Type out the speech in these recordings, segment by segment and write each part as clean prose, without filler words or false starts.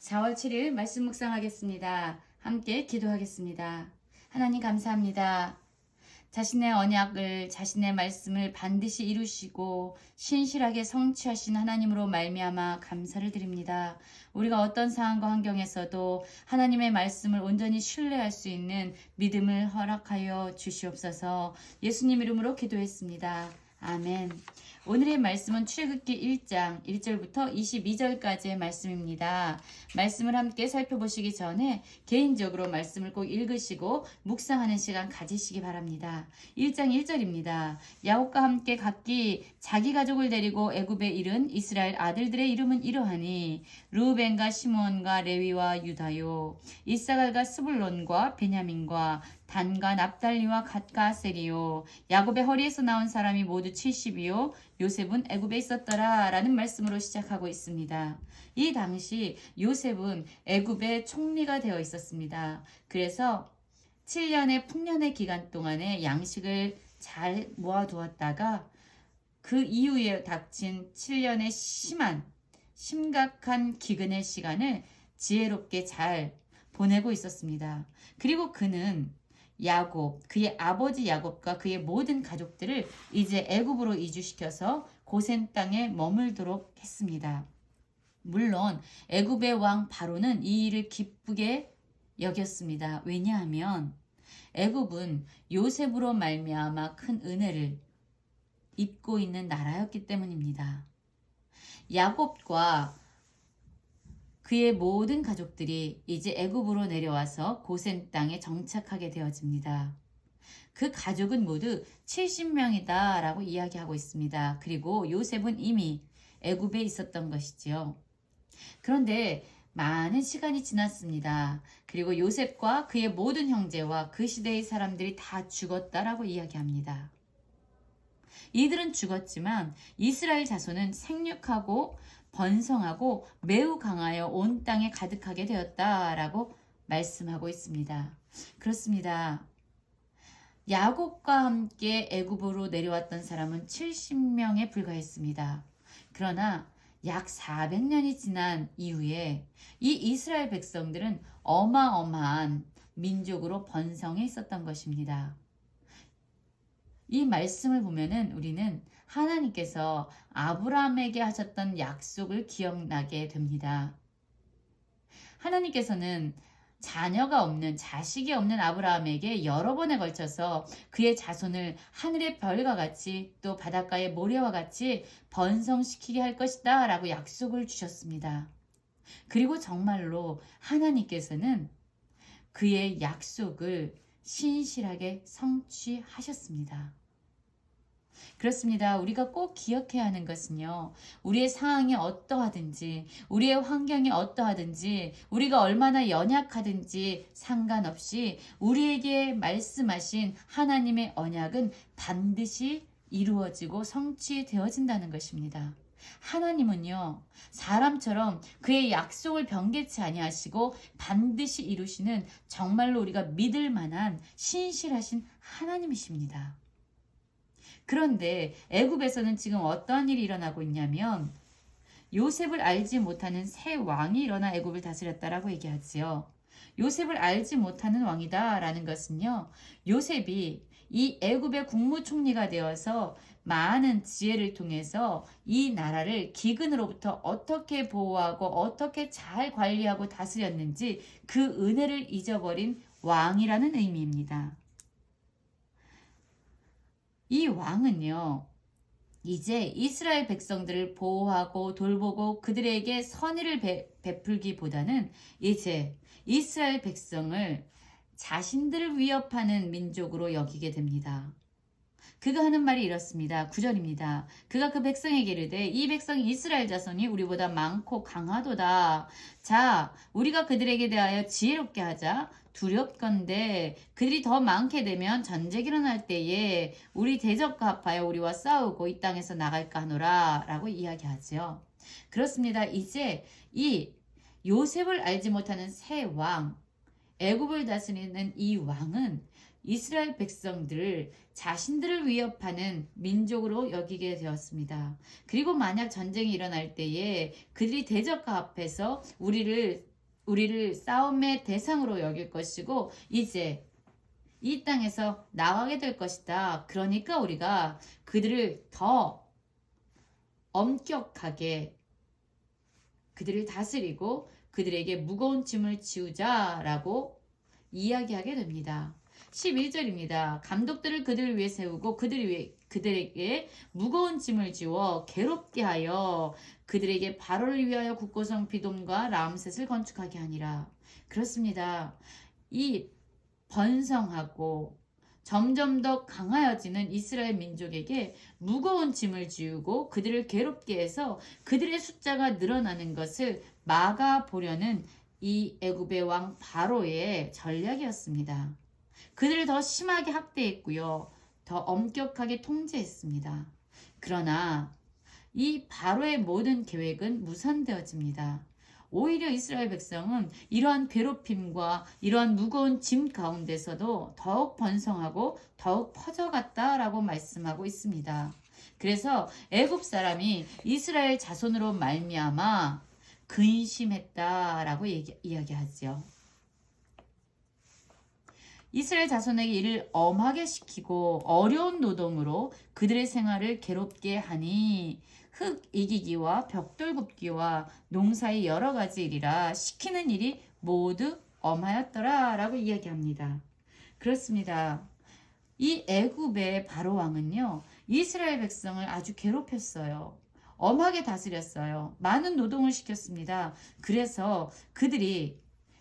4월 7일 말씀 묵상하겠습니다. 함께 기도하겠습니다. 하나님 감사합니다. 자신의 언약을 자신의 말씀을 반드시 이루시고 신실하게 성취하신 하나님으로 말미암아 감사를 드립니다. 우리가 어떤 상황과 환경에서도 하나님의 말씀을 온전히 신뢰할 수 있는 믿음을 허락하여 주시옵소서. 예수님 이름으로 기도했습니다. 아멘. 오늘의 말씀은 출애굽기 1장 1절부터 22절까지의 말씀입니다. 말씀을 함께 살펴보시기 전에 개인적으로 말씀을 꼭 읽으시고 묵상하는 시간 가지시기 바랍니다. 1장 1절입니다. 야곱과 함께 각기 자기 가족을 데리고 애굽에 이른 이스라엘 아들들의 이름은 이러하니 르우벤과 시몬과 레위와 유다요, 이사갈과 스불론과 베냐민과 단과 납달리와 갓과 아셀이요, 야곱의 허리에서 나온 사람이 모두 70이요, 요셉은 애굽에 있었더라 라는 말씀으로 시작하고 있습니다. 이 당시 요셉은 애굽의 총리가 되어 있었습니다. 그래서 7년의 풍년의 기간 동안에 양식을 잘 모아두었다가 그 이후에 닥친 7년의 심각한 기근의 시간을 지혜롭게 잘 보내고 있었습니다. 그리고 그는 야곱, 그의 아버지 야곱과 그의 모든 가족들을 이제 애굽으로 이주시켜서 고센 땅에 머물도록 했습니다. 물론 애굽의 왕 바로는 이 일을 기쁘게 여겼습니다. 왜냐하면 애굽은 요셉으로 말미암아 큰 은혜를 입고 있는 나라였기 때문입니다. 야곱과 그의 모든 가족들이 이제 애굽으로 내려와서 고센 땅에 정착하게 되어집니다. 그 가족은 모두 70명이다 라고 이야기하고 있습니다. 그리고 요셉은 이미 애굽에 있었던 것이지요. 그런데 많은 시간이 지났습니다. 그리고 요셉과 그의 모든 형제와 그 시대의 사람들이 다 죽었다라고 이야기합니다. 이들은 죽었지만 이스라엘 자손은 생육하고 번성하고 매우 강하여 온 땅에 가득하게 되었다라고 말씀하고 있습니다. 그렇습니다. 야곱과 함께 애굽으로 내려왔던 사람은 70명에 불과했습니다. 그러나 약 400년이 지난 이후에 이 이스라엘 백성들은 어마어마한 민족으로 번성해 있었던 것입니다. 이 말씀을 보면은 우리는 하나님께서 아브라함에게 하셨던 약속을 기억나게 됩니다. 하나님께서는 자녀가 없는, 자식이 없는 아브라함에게 여러 번에 걸쳐서 그의 자손을 하늘의 별과 같이 또 바닷가의 모래와 같이 번성시키게 할 것이다 라고 약속을 주셨습니다. 그리고 정말로 하나님께서는 그의 약속을 신실하게 성취하셨습니다. 그렇습니다. 우리가 꼭 기억해야 하는 것은요, 우리의 상황이 어떠하든지, 우리의 환경이 어떠하든지, 우리가 얼마나 연약하든지 상관없이 우리에게 말씀하신 하나님의 언약은 반드시 이루어지고 성취되어진다는 것입니다. 하나님은요, 사람처럼 그의 약속을 변개치 아니하시고 반드시 이루시는 정말로 우리가 믿을 만한 신실하신 하나님이십니다. 그런데 애굽에서는 지금 어떠한 일이 일어나고 있냐면 요셉을 알지 못하는 새 왕이 일어나 애굽을 다스렸다라고 얘기하지요. 요셉을 알지 못하는 왕이다 라는 것은요, 요셉이 이 애굽의 국무총리가 되어서 많은 지혜를 통해서 이 나라를 기근으로부터 어떻게 보호하고 어떻게 잘 관리하고 다스렸는지 그 은혜를 잊어버린 왕이라는 의미입니다. 이 왕은요, 이제 이스라엘 백성들을 보호하고 돌보고 그들에게 선의를 베풀기보다는 이제 이스라엘 백성을 자신들을 위협하는 민족으로 여기게 됩니다. 그가 하는 말이 이렇습니다. 9절입니다. 그가 그 백성에게 이르되 이 백성이 이스라엘 자손이 우리보다 많고 강하도다. 자, 우리가 그들에게 대하여 지혜롭게 하자. 두렵건대 그들이 더 많게 되면 전쟁이 일어날 때에 우리 대적과 합하여 우리와 싸우고 이 땅에서 나갈까 하노라 라고 이야기하죠. 그렇습니다. 이제 이 요셉을 알지 못하는 새 왕, 애굽을 다스리는 이 왕은 이스라엘 백성들을 자신들을 위협하는 민족으로 여기게 되었습니다. 그리고 만약 전쟁이 일어날 때에 그들이 대적과 합해서 우리를 우리를 싸움의 대상으로 여길 것이고 이제 이 땅에서 나가게 될 것이다. 그러니까 우리가 그들을 더 엄격하게 그들을 다스리고 그들에게 무거운 짐을 지우자라고 이야기하게 됩니다. 11절입니다. 감독들을 그들을 위해 세우고 그들에게 무거운 짐을 지워 괴롭게 하여 그들에게 바로를 위하여 국고성 비돔과 람셋을 건축하게 하니라. 그렇습니다. 이 번성하고 점점 더 강하여지는 이스라엘 민족에게 무거운 짐을 지우고 그들을 괴롭게 해서 그들의 숫자가 늘어나는 것을 막아보려는 이 애굽의 왕 바로의 전략이었습니다. 그들을 더 심하게 학대했고요. 더 엄격하게 통제했습니다. 그러나 이 바로의 모든 계획은 무산되어집니다. 오히려 이스라엘 백성은 이러한 괴롭힘과 이러한 무거운 짐 가운데서도 더욱 번성하고 더욱 퍼져갔다라고 말씀하고 있습니다. 그래서 애굽 사람이 이스라엘 자손으로 말미암아 근심했다라고 이야기하죠. 이스라엘 자손에게 이를 엄하게 시키고 어려운 노동으로 그들의 생활을 괴롭게 하니 흙 이기기와 벽돌 굽기와 농사의 여러 가지 일이라 시키는 일이 모두 엄하였더라 라고 이야기합니다. 그렇습니다. 이 애굽의 바로 왕은요, 이스라엘 백성을 아주 괴롭혔어요. 엄하게 다스렸어요. 많은 노동을 시켰습니다. 그래서 그들이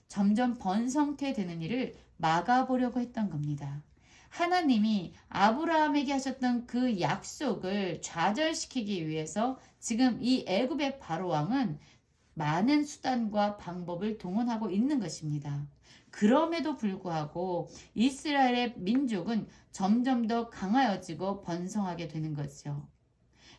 점점 번성케 되는 일을 막아보려고 했던 겁니다. 하나님이 아브라함에게 하셨던 그 약속을 좌절시키기 위해서 지금 이 애굽의 바로 왕은 많은 수단과 방법을 동원하고 있는 것입니다. 그럼에도 불구하고 이스라엘의 민족은 점점 더 강하여지고 번성하게 되는 거죠.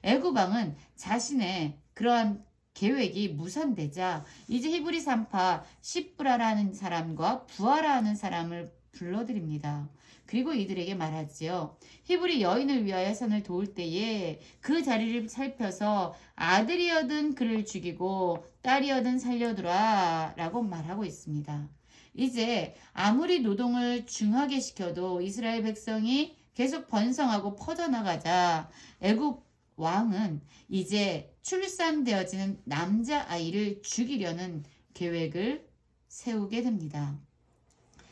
애굽 왕은 자신의 그러한 계획이 무산되자 이제 히브리 산파 시브라라는 사람과 부하라는 사람을 불러들입니다. 그리고 이들에게 말하지요. 히브리 여인을 위하여 산을 도울 때에 그 자리를 살펴서 아들이여든 그를 죽이고 딸이여든 살려두라 라고 말하고 있습니다. 이제 아무리 노동을 중하게 시켜도 이스라엘 백성이 계속 번성하고 퍼져나가자 애굽 왕은 이제 출산되어지는 남자아이를 죽이려는 계획을 세우게 됩니다.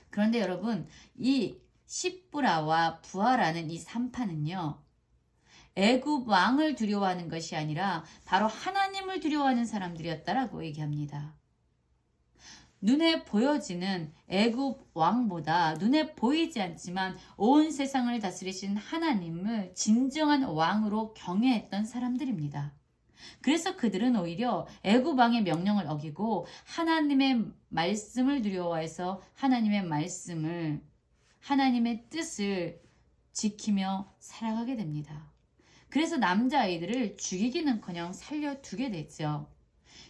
그런데 여러분, 이 시브라와 부하라는 이 산파는요, 애굽 왕을 두려워하는 것이 아니라 바로 하나님을 두려워하는 사람들이었다라고 얘기합니다. 눈에 보여지는 애굽 왕보다 눈에 보이지 않지만 온 세상을 다스리신 하나님을 진정한 왕으로 경외했던 사람들입니다. 그래서 그들은 오히려 애굽 왕의 명령을 어기고 하나님의 말씀을 두려워해서 하나님의 뜻을 지키며 살아가게 됩니다. 그래서 남자아이들을 죽이기는커녕 살려두게 되죠.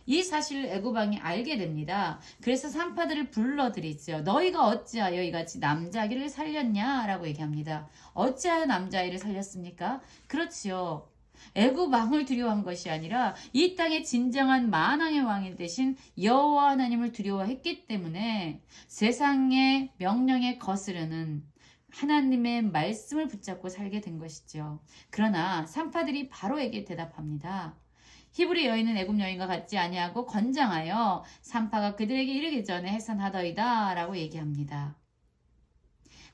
이 사실을 애굽 왕이 알게 됩니다. 그래서 산파들을 불러들이죠. 너희가 어찌하여 이같이 남자아이를 살렸냐? 라고 얘기합니다. 어찌하여 남자아이를 살렸습니까? 그렇지요. 애굽 왕을 두려워한 것이 아니라 이 땅의 진정한 만왕의 왕이 되신 여호와 하나님을 두려워했기 때문에 세상의 명령에 거스르는 하나님의 말씀을 붙잡고 살게 된 것이죠. 그러나 산파들이 바로에게 대답합니다. 히브리 여인은 애굽 여인과 같지 아니하고 건장하여 산파가 그들에게 이르기 전에 해산하더이다 라고 얘기합니다.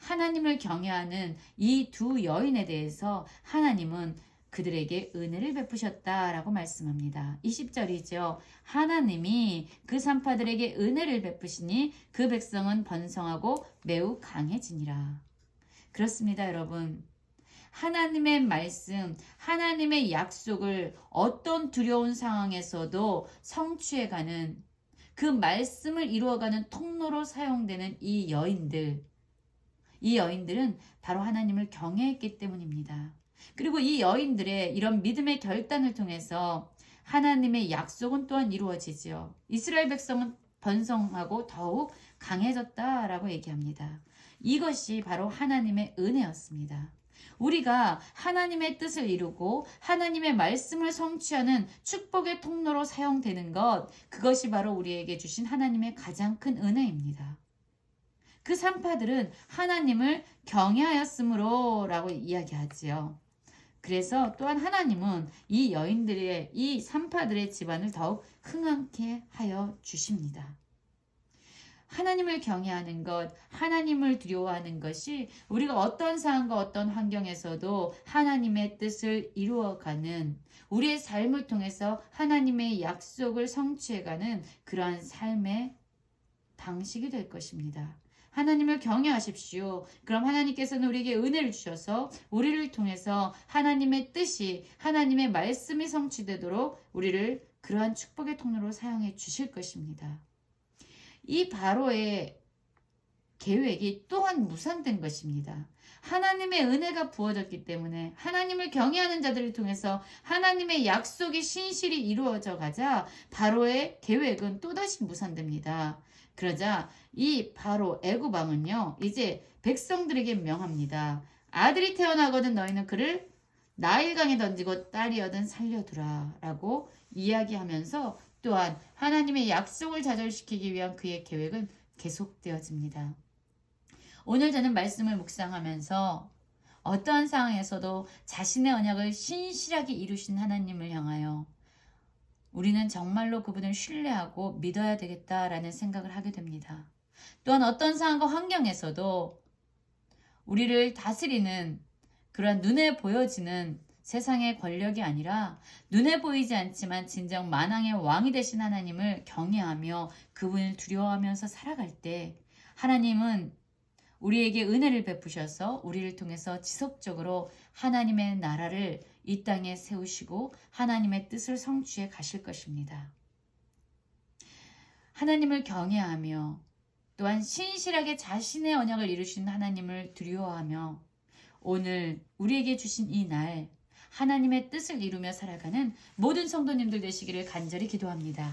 하나님을 경외하는 이 두 여인에 대해서 하나님은 그들에게 은혜를 베푸셨다라고 말씀합니다. 20절이죠. 하나님이 그 산파들에게 은혜를 베푸시니 그 백성은 번성하고 매우 강해지니라. 그렇습니다, 여러분. 하나님의 말씀, 하나님의 약속을 어떤 두려운 상황에서도 성취해가는 그 말씀을 이루어가는 통로로 사용되는 이 여인들은 바로 하나님을 경외했기 때문입니다. 그리고 이 여인들의 이런 믿음의 결단을 통해서 하나님의 약속은 또한 이루어지지요. 이스라엘 백성은 번성하고 더욱 강해졌다라고 얘기합니다. 이것이 바로 하나님의 은혜였습니다. 우리가 하나님의 뜻을 이루고 하나님의 말씀을 성취하는 축복의 통로로 사용되는 것, 그것이 바로 우리에게 주신 하나님의 가장 큰 은혜입니다. 그 산파들은 하나님을 경외하였으므로 라고 이야기하지요. 그래서 또한 하나님은 이 여인들의, 이 산파들의 집안을 더욱 흥황케 하여 주십니다. 하나님을 경외하는 것, 하나님을 두려워하는 것이 우리가 어떤 상황과 어떤 환경에서도 하나님의 뜻을 이루어가는, 우리의 삶을 통해서 하나님의 약속을 성취해가는 그러한 삶의 방식이 될 것입니다. 하나님을 경외하십시오. 그럼 하나님께서는 우리에게 은혜를 주셔서 우리를 통해서 하나님의 뜻이, 하나님의 말씀이 성취되도록 우리를 그러한 축복의 통로로 사용해 주실 것입니다. 이 바로의 계획이 또한 무산된 것입니다. 하나님의 은혜가 부어졌기 때문에 하나님을 경외하는 자들을 통해서 하나님의 약속이 신실히 이루어져 가자 바로의 계획은 또다시 무산됩니다. 그러자 이 바로 애굽 왕은요, 이제 백성들에게 명합니다. 아들이 태어나거든 너희는 그를 나일강에 던지고 딸이어든 살려두라 라고 이야기하면서 또한 하나님의 약속을 좌절시키기 위한 그의 계획은 계속되어집니다. 오늘 저는 말씀을 묵상하면서 어떠한 상황에서도 자신의 언약을 신실하게 이루신 하나님을 향하여 우리는 정말로 그분을 신뢰하고 믿어야 되겠다라는 생각을 하게 됩니다. 또한 어떤 상황과 환경에서도 우리를 다스리는 그러한 눈에 보여지는 세상의 권력이 아니라 눈에 보이지 않지만 진정 만왕의 왕이 되신 하나님을 경외하며 그분을 두려워하면서 살아갈 때 하나님은 우리에게 은혜를 베푸셔서 우리를 통해서 지속적으로 하나님의 나라를 이 땅에 세우시고 하나님의 뜻을 성취해 가실 것입니다. 하나님을 경외하며 또한 신실하게 자신의 언약을 이루신 하나님을 두려워하며 오늘 우리에게 주신 이 날 하나님의 뜻을 이루며 살아가는 모든 성도님들 되시기를 간절히 기도합니다.